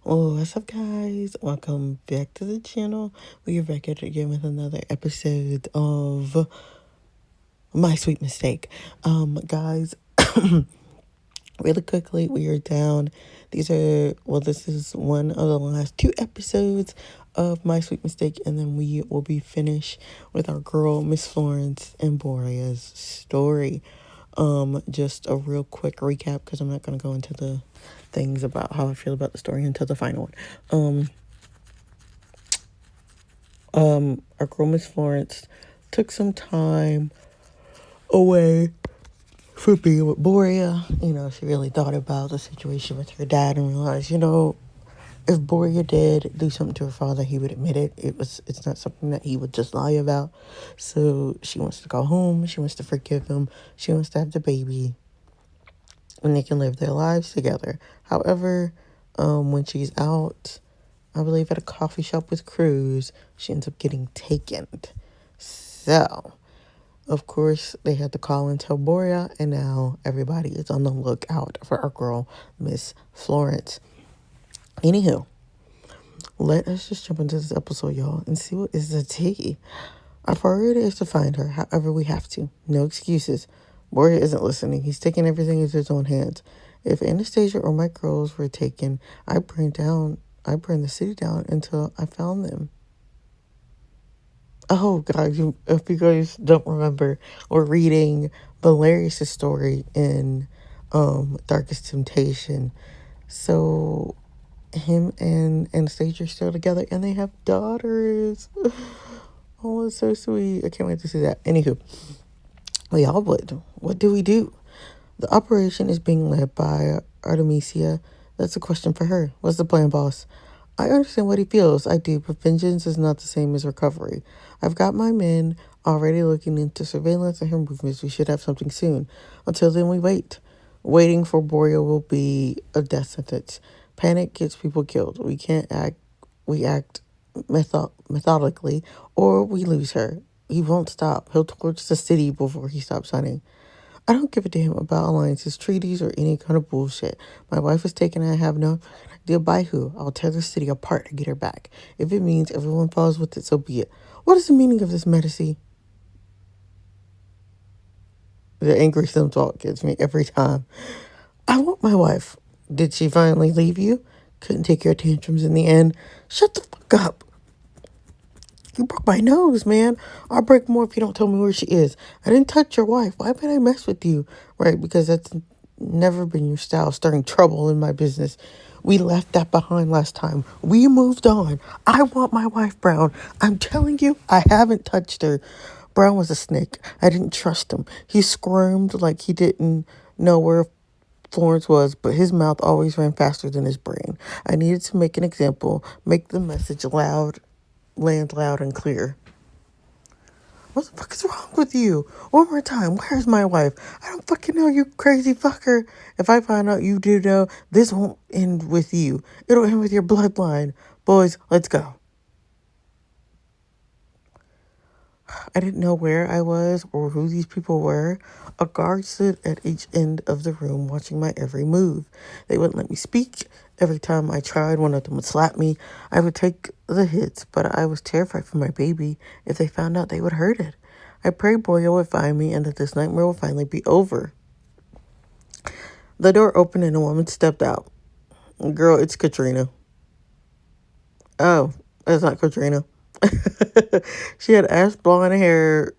Oh, what's up, guys? Welcome back to the channel. We are back at it again with another episode of My Sweet Mistake. Guys, really quickly, we are down. This is one of the last two episodes of My Sweet Mistake, and then we will be finished with our girl, Miss Florence and Borea's story. Just a real quick recap, because I'm not going to go into the things about how I feel about the story until the final one. Our girl Miss Florence took some time away from being with Borea. She really thought about the situation with her dad and realized, if Borea did do something to her father, he would admit it. It's not something that he would just lie about. So she wants to go home. She wants to forgive him. She wants to have the baby, and they can live their lives together. However, when she's out, I believe at a coffee shop with Cruz, she ends up getting taken. So, of course, they had to call and tell Borea, and now everybody is on the lookout for our girl, Miss Florence. Anywho, let us just jump into this episode, y'all, and see what is the tea. Our priority is to find her, however we have to. No excuses. Borea isn't listening. He's taking everything into his own hands. If Anastasia or my girls were taken, I'd burn the city down until I found them. Oh, God, if you guys don't remember, we're reading Valerius' story in Darkest Temptation. So, him and Anastasia are still together, and they have daughters. Oh, it's so sweet. I can't wait to see that. Anywho, what do we do? The operation is being led by Artemisia. That's a question for her. What's the plan, boss? I understand what he feels. I do, but vengeance is not the same as recovery. I've got my men already looking into surveillance and her movements. We should have something soon. Until then, we wait. Waiting for Borea will be a death sentence. Panic gets people killed. We act methodically, or we lose her. He won't stop. He'll torch the city before he stops hunting. I don't give a damn about alliances, treaties, or any kind of bullshit. My wife is taken and I have no idea by who. I'll tear the city apart to get her back. If it means everyone follows with it, so be it. What is the meaning of this medicine? The angry sim talk gets me every time. I want my wife. Did she finally leave you? Couldn't take your tantrums in the end. Shut the fuck up. You broke my nose, man. I'll break more if you don't tell me where she is. I didn't touch your wife. Why would I mess with you? Right, because that's never been your style, stirring trouble in my business. We left that behind last time. We moved on. I want my wife, Brown. I'm telling you, I haven't touched her. Brown was a snake. I didn't trust him. He squirmed like he didn't know where Florence was, but his mouth always ran faster than his brain. I needed to make an example, make the message land loud and clear. What the fuck is wrong with you? One more time, where's my wife? I don't fucking know, you crazy fucker. If I find out you do know, this won't end with you. It'll end with your bloodline. Boys, let's go. I didn't know where I was or who these people were. A guard stood at each end of the room watching my every move. They wouldn't let me speak. Every time I tried, one of them would slap me. I would take the hits, but I was terrified for my baby. If they found out, they would hurt it. I prayed Borea would find me and that this nightmare would finally be over. The door opened and a woman stepped out. Girl, it's Katrina. Oh, that's not Katrina. She had ash blonde hair,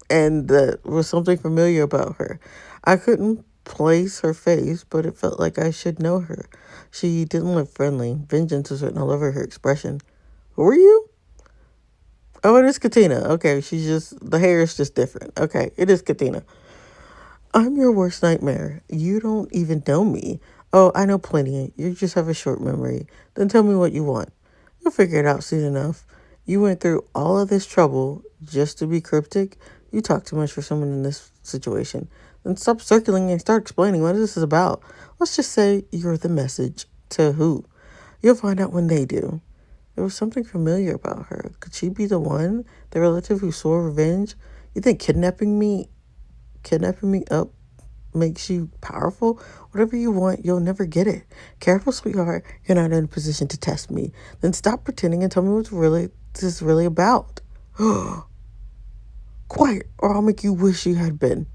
and that was something familiar about her. I couldn't place her face, but it felt like I should know her. She didn't look friendly. Vengeance was written all over her expression. Who are you? Oh, it is Katina. Okay, the hair is just different. Okay, it is Katina. I'm your worst nightmare. You don't even know me. Oh, I know plenty. You just have a short memory. Then tell me what you want. You'll figure it out soon enough. You went through all of this trouble just to be cryptic. You talk too much for someone in this situation. Then stop circling and start explaining what this is about. Let's just say you're the message. To who? You'll find out when they do. There was something familiar about her. Could she be the one? The relative who swore revenge? You think kidnapping me up makes you powerful, whatever you want, you'll never get it. Careful, sweetheart. You're not in a position to test me. Then stop pretending and tell me what's really this is really about. Quiet, or I'll make you wish you had been.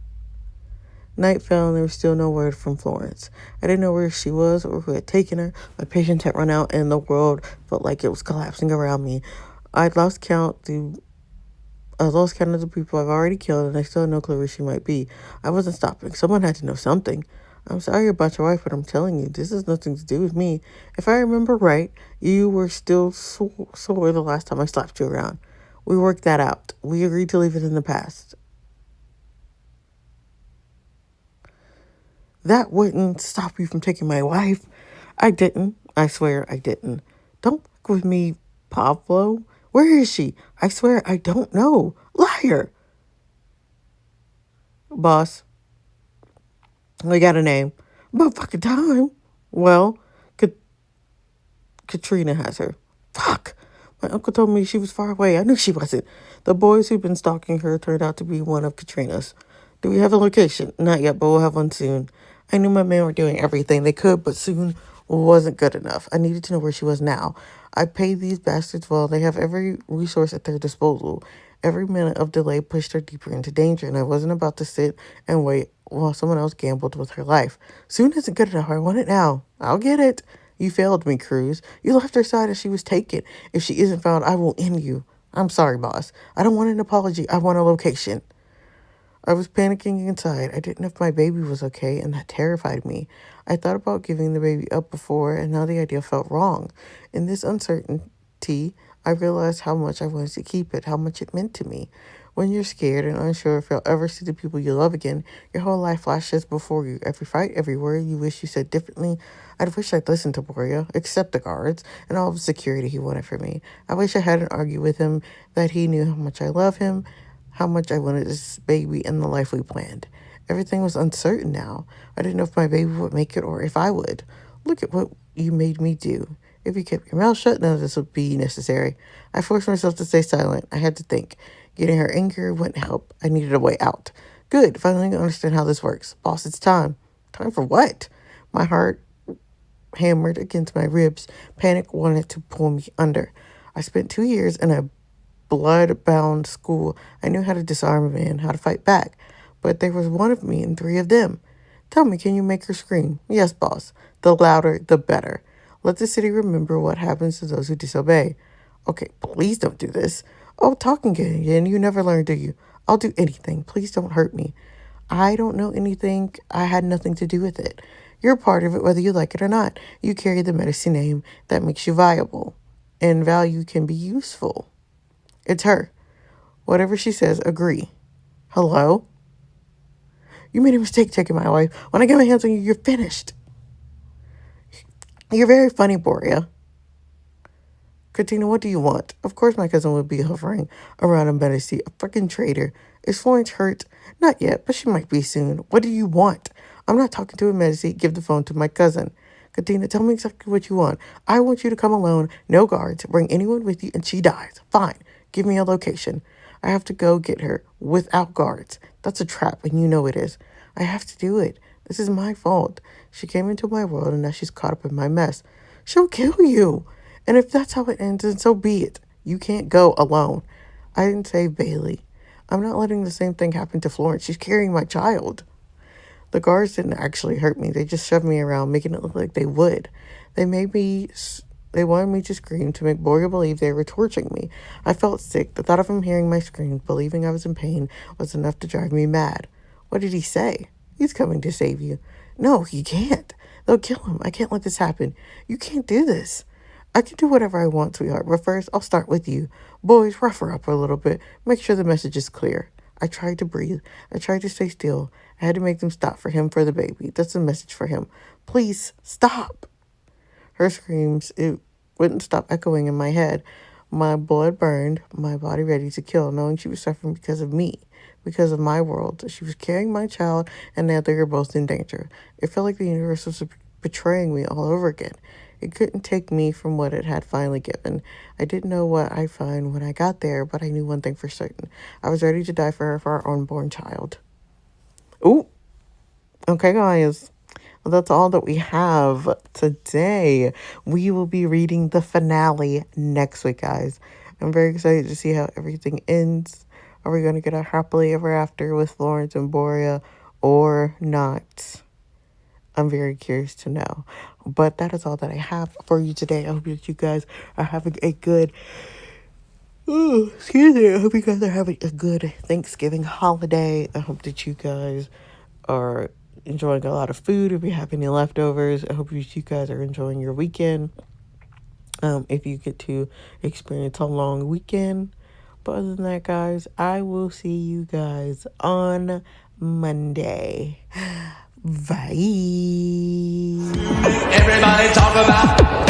Night fell and there was still no word from Florence. I didn't know where she was or who had taken her. My patience had run out and the world felt like it was collapsing around me. I'd lost count through I lost count of the people I've already killed, and I still had no clue where she might be. I wasn't stopping. Someone had to know something. I'm sorry about your wife, but I'm telling you, this has nothing to do with me. If I remember right, you were still sore the last time I slapped you around. We worked that out. We agreed to leave it in the past. That wouldn't stop you from taking my wife. I didn't. I swear I didn't. Don't fuck with me, Pablo. Where is she? I swear I don't know. Liar. Boss, I got a name. About fucking time. Well, Katrina has her. Fuck. My uncle told me she was far away. I knew she wasn't. The boys who've been stalking her turned out to be one of Katrina's. Do we have a location? Not yet, but we'll have one soon. I knew my men were doing everything they could, but soon wasn't good enough. I needed to know where she was now. I paid these bastards well. They have every resource at their disposal. Every minute of delay pushed her deeper into danger, and I wasn't about to sit and wait while someone else gambled with her life. Soon isn't good enough. I want it now. I'll get it. You failed me, Cruz. You left her side as she was taken. If she isn't found, I will end you. I'm sorry, boss. I don't want an apology. I want a location. I was panicking inside. I didn't know if my baby was okay, and that terrified me. I thought about giving the baby up before, and now the idea felt wrong. In this uncertainty, I realized how much I wanted to keep it, how much it meant to me. When you're scared and unsure if you'll ever see the people you love again, your whole life flashes before you. Every fight, every word you wish you said differently. I'd wish I'd listened to Boria, except the guards, and all the security he wanted from me. I wish I hadn't argued with him, that he knew how much I love him, how much I wanted this baby and the life we planned. Everything was uncertain now. I didn't know if my baby would make it or if I would. Look at what you made me do. If you kept your mouth shut, none of this would be necessary. I forced myself to stay silent. I had to think. Getting her angry wouldn't help. I needed a way out. Good. Finally understand how this works. Boss, it's time. Time for what? My heart hammered against my ribs. Panic wanted to pull me under. I spent 2 years in a blood-bound school. I knew how to disarm a man, how to fight back. But there was one of me and 3 of them. Tell me, can you make her scream? Yes, boss. The louder, the better. Let the city remember what happens to those who disobey. Okay, please don't do this. Oh, talking again. You never learn, do you? I'll do anything. Please don't hurt me. I don't know anything. I had nothing to do with it. You're part of it whether you like it or not. You carry the medicine name that makes you viable. And value can be useful. It's her. Whatever she says, agree. Hello? You made a mistake taking my wife. When I get my hands on you, you're finished. You're very funny, Boria. Katina, what do you want? Of course my cousin would be hovering around a Medici, a freaking traitor. Is Florence hurt? Not yet, but she might be soon. What do you want? I'm not talking to a Medici. Give the phone to my cousin. Katina, tell me exactly what you want. I want you to come alone, no guards, bring anyone with you, and she dies. Fine. Give me a location. I have to go get her without guards. That's a trap, and you know it is. I have to do it. This is my fault. She came into my world, and now she's caught up in my mess. She'll kill you. And if that's how it ends, then so be it. You can't go alone. I didn't save Bailey. I'm not letting the same thing happen to Florence. She's carrying my child. The guards didn't actually hurt me. They just shoved me around, making it look like they would. They wanted me to scream to make Boria believe they were torturing me. I felt sick. The thought of him hearing my screams, believing I was in pain, was enough to drive me mad. What did he say? He's coming to save you. No, he can't. They'll kill him. I can't let this happen. You can't do this. I can do whatever I want, sweetheart, but first I'll start with you. Boys, rough her up a little bit. Make sure the message is clear. I tried to breathe. I tried to stay still. I had to make them stop for him, for the baby. That's a message for him. Please, stop. Her screams, it wouldn't stop echoing in my head. My blood burned, my body ready to kill, knowing she was suffering because of me, because of my world. She was carrying my child, and now they were both in danger. It felt like the universe was betraying me all over again. It couldn't take me from what it had finally given. I didn't know what I'd find when I got there, but I knew one thing for certain. I was ready to die for her, for our unborn child. Ooh, Okay, guys. Well, that's all that we have today. We will be reading the finale next week, guys. I'm very excited to see how everything ends. Are we going to get a happily ever after with Florence and Borea or not? I'm very curious to know. But that is all that I have for you today. I hope that you guys are having a good... Oh, excuse me. I hope you guys are having a good Thanksgiving holiday. I hope that you guys are enjoying a lot of food. If you have any leftovers, I hope you guys are enjoying your weekend. If you get to experience a long weekend. But other than that, guys, I will see you guys on Monday. Bye. Everybody talk about